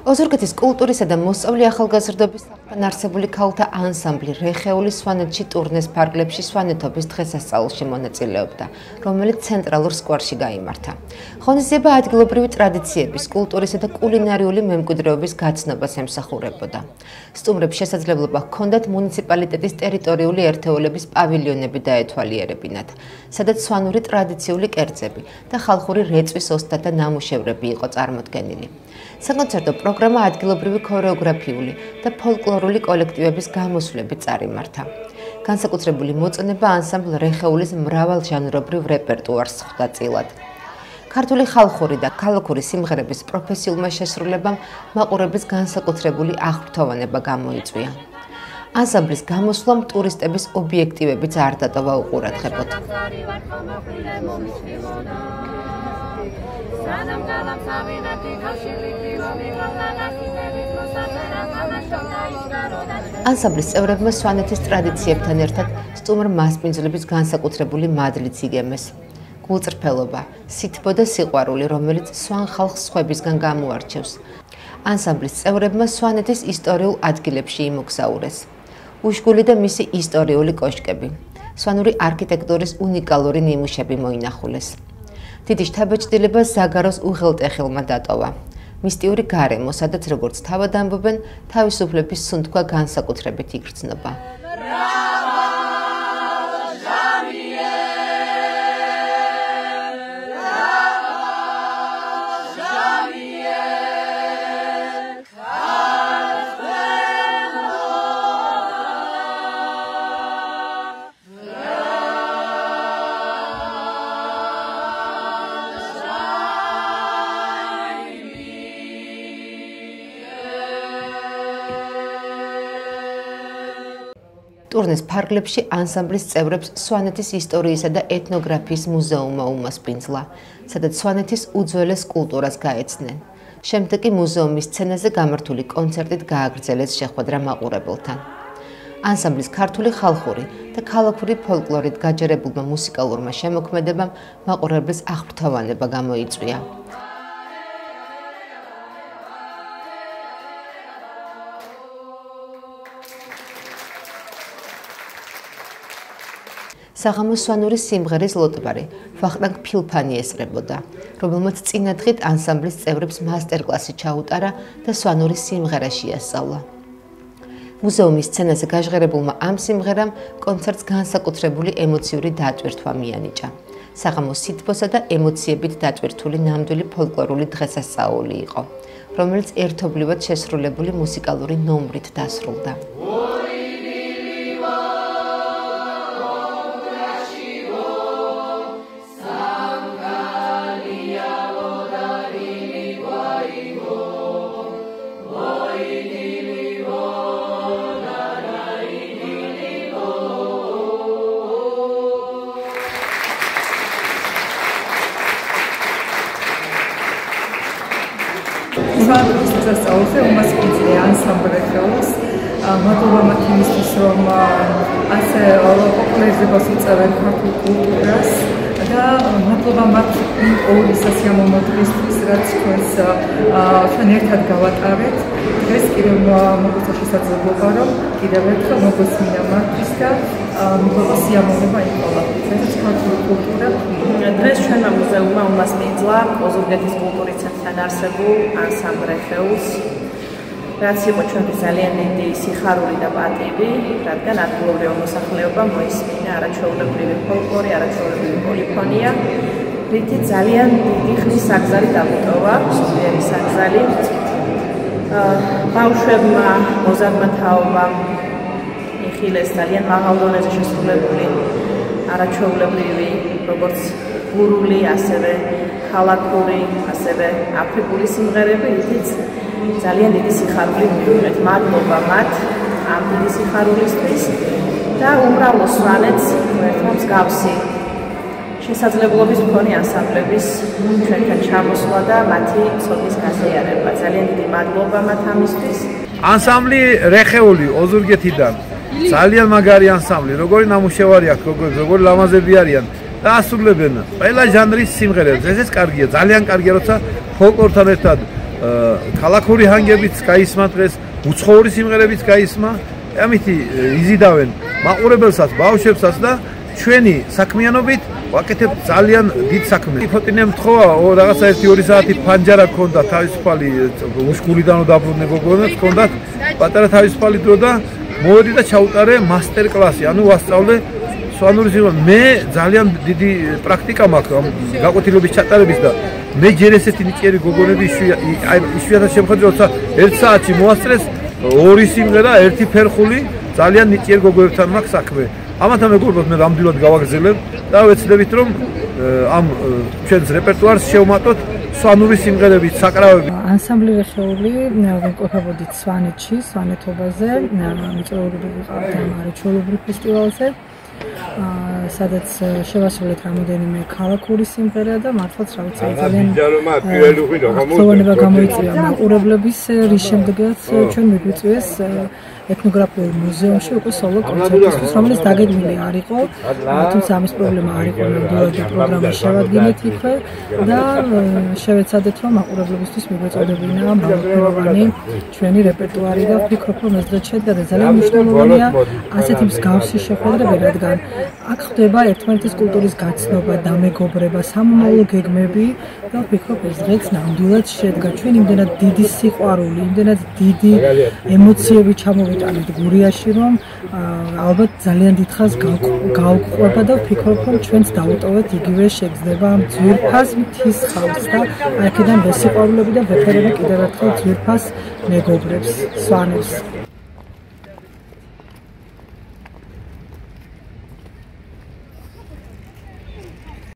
ოზურგეთის კულტურისა და მოსწავლე ახალგაზრდობის სახლთან არსებული ქალთა ანსამბლი რეხეული სვანეთში ტურნეს ფარგლებში სვანეთობის დღესასწაულში მონაწილეობდა, რომელიც ცენტრალურ სკვარში გაიმართა. ღონისძიება ადგილობრივი ტრადიციების, კულტურისა და კულინარიული მემკვიდრეობის გაცნობას ემსახურებოდა. სტუმრებს შესაძლებლობა ჰქონდათ მუნიციპალიტეტის ტერიტორიული ერთეულების პავილიონები დაეთვალიერებინათ, სადაც სვანური ტრადიციული კერძები და ხალხური რეწვის ოსტატ და ნამუშევრები იყო წარმოდგენილი. საკონცერტო პროგრამა ადგილობრივი ქორეოგრაფიული და ფოლკლორული კოლექტივების გამოსვლებით წარიმართა. განსაკუთრებული მოწონება ანსამბლ რეხეულის მრავალჟანრობრივ რეპერტუარს ხვდა წილად. ქართული ხალხური და ქალაქური სიმღერების პროფესიულმა შესრულებამ მაყურებლის განსაკუთრებული აღფრთოვანება გამოიწვია. ანსამბლის გამოსვლამ ტურისტების ობიექტივებიც არ დატოვა უყურადღებოდ. ანსამბლის წევრებმა სვანეთის ტრადიციებთან ერთად სტუმრ მასპინძლების განსაკუთრებული მადლიც იგემეს. გულწრფელობა, სითბო და სიყვარული, რომელიც სვან ხალხს სხვებისგან გამოარჩევს. ანსამბლის წევრებმა სვანეთის ისტორიულ ადგილებში იმოგზაურეს. უშგული და მისი ისტორიული კოშკები, სვანური არქიტექტურის უნიკალური ნიმუშები მოინახულეს. დიდი შთაბეჭდილება ზაგაროს უღელტეხილმა დატოვა. მისტიური გარემო, სადაც როგორც თავად ამბობენ, თავისუფლების სუნთქვა განსაკუთრებით იგრძნობა. ტურნეს ფარგლებში ანსამბლის წევრებს სვანეთის ისტორიისა და ეთნოგრაფიის მუზეუმმა უმასპინძლა, სადაც სვანეთის უძველეს კულტურას გაეცნენ. შემდეგ კი მუზეუმის სცენაზე გამართული კონცერტით გააგრძელეს შეხვედრა მაყურებელთან. ანსამბლის ქართული ხალხური და ქალაქური ფოლკლორით გაჯერებულმა მუსიკალურმა შემოქმედებამ მაყურებლის აღფრთოვანება გამოიწვია. საღამოს სვანური სიმღერის ლოტბარი ვახტანგ ფილფანი ესწრებოდა, რომელმაც წინა დღით ანსამბლის წევრებს მასტერკლასი ჩაუტარა და სვანური სიმღერა შეასწავლა. მუზეუმის სცენაზე გაჟღერებულმა ამ სიმღერამ კონცერტს განსაკუთრებული ემოციური დატვირთვა მიანიჭა. საღამოს სითბოსა და ემოციებით დატვირთული ნამდვილი ფოლკლორული დღესასწაული იყო, რომელიც ერთობლივად შესრულებული მუსიკალური ნომრით დასრულდა. სვანეთის დღესასწაულზე უმასპინძლე ანსამბლ რეხეულს მადლობა მათ იმისთვის, რომ ასე პოპულარიზებას უწევენ ქართულ კულტურას და მადლობა მათ ორი სასიამოვნო დღისთვის, რაც ჩვენ ერთად გავატარეთ. დღეს კიდევ მოგვეცა შესაძლებლობა, რომ კიდევ ერთხელ მოგვესმინა მათთვის და მოგება სიამოვნება იმ ყველაფერს, ქართული კულტურა. დღეს ჩვენმა მუზეუმმა უმასპინძლა ოზურგეთის კულტურის ცენტრთან არსებულ ანსამბლ რეხეულს, რაც იყო ჩვენთვის ძალიან დიდი სიხარული და პატივი, რადგან ადგილობრივმა მოსახლეობამ მოისმინა არაჩვეულებრივი ფოლკლორი, არაჩვეულებრივი პოლიფონია, რითიც ძალიან დიდი ხნის საგზარი დაგვიტოვა, სულიერი საგზარი. ბავშვებმა, მოზარდმა თაობამ იხილეს ძალიან მაღალ დონეზე შესრულებული არაჩვეულებრივი, როგორც გურული, ასევე ქალაქური, ასევე აფრიკული სიმღერები, რითიც ძალიან დიდი სიხარული მივიღეთ. მადლობა მათ ამ დიდი სიხარულისთვის და უმრავლო სვანეთს ერთმა მსგავსი შესაძლებლობის მქონე ანსამბლების ჩვენთან ჩამოსვლა და მათი ცოდნის გაზიარება. ძალიან დიდი მადლობა მათ ამისთვის. ანსამბლი რეხეული ოზურგეთიდან ძალიან მაგარი ანსამბლი, როგორი ნამუშევარი აქვს, როგორი ლამაზები არიან. და ასრულებენ ყველა ჟანრის სიმღერებს. ესეც კარგია, ძალიან კარგია, როცა ფოლკლორთან ერთად ქალაქური ჰანგებიც გაისმა დღეს, უცხოური სიმღერებიც გაისმა. ამითი იზიდავენ მაყურებელსაც, ბავშვებსაც და ჩვენი საქმიანობით ვაკეთებთ ძალიან დიდ საქმეს. ფოტინე მთხოვა რაღაცა 1-2 საათი ფანჯარა ქონდა თავისუფალი უშკულიდან დაბრუნე გოგონებს ქონდათ პატარა თავისუფალი დრო და მოვედი და ჩაუტარე მასტერ კლასი. ანუ ვასწავლე სვანური სიმღერა. მე ძალიან დიდი პრაქტიკა მაქვს ამ გაკვეთილების ჩატარების და მე ჯერ ესეთი ნიჭიერი გოგონები იშვიათად შემხედრე, როცა 1 საათში მოასწრეს 2 სიმღერა, 1 ფერხული, ძალიან ნიჭიერ გოგოებთან მაქვს საქმე. ამათან მეგობრებოდ მე ნამდვილად გავაგრძელებ და ვეცდებით რომ ამ ჩვენს რეპერტუარს შევმატოთ სვანური სიმღერებით, საკრავები. ანსამბლი რეხეული ვიმყოფებოდით სვანეთში, სვანეთობაზე, მიწვეული ვიყავთ ამ არაჩვეულებრივ ფესტივალზე. სადაც შევასრულეთ რამოდენიმე ქალაქური სიმღერა და მართლაც რა ვიცი ძალიან ხელოვნება გამოიწვია მაყურებლების, რის შემდეგაც ჩვენ მიგვიწვიეს ეთნოგრაფიულ მუზეუმში უკვე სოლო კონცერტისთვის, რომელიც დაგეგმილი არ იყო, თუმცა ამის პრობლემა არ იყო, ნამდვილად პროგრამა შევადგინეთ იქვე და შევეცადეთ, რომ მაყურებლებისთვის მიგვეწოდებინა მრავალფეროვანი ჩვენი რეპერტუარი და ვფიქრობ, რომ ეს დღე შედგა და ძალიან მნიშვნელოვანია ასეთი მსგავსი შეხვედრები, რადგან აქ ხდება ერთმანეთის კულტურის გაცნობა, დამეგობრება, სამომავლო გეგმები და ვფიქრობ, ეს დღეც ნამდვილად შედგა. ჩვენ იმდენად დიდი სიყვარული, იმდენად დიდი ემოციები ჩამოვიტანეთ გურიაში, რომ ალბათ ძალიან დიდხანს გავყვება და ვფიქრობ, რომ ჩვენც დავუტოვეთ იგივე შეგრძნება ამ ძვირფას მთის ხალხს და აქედან ვესიყვარულები და ვეფერები კიდევ ერთხელ ძვირფას მეგობრებს, სვანებს.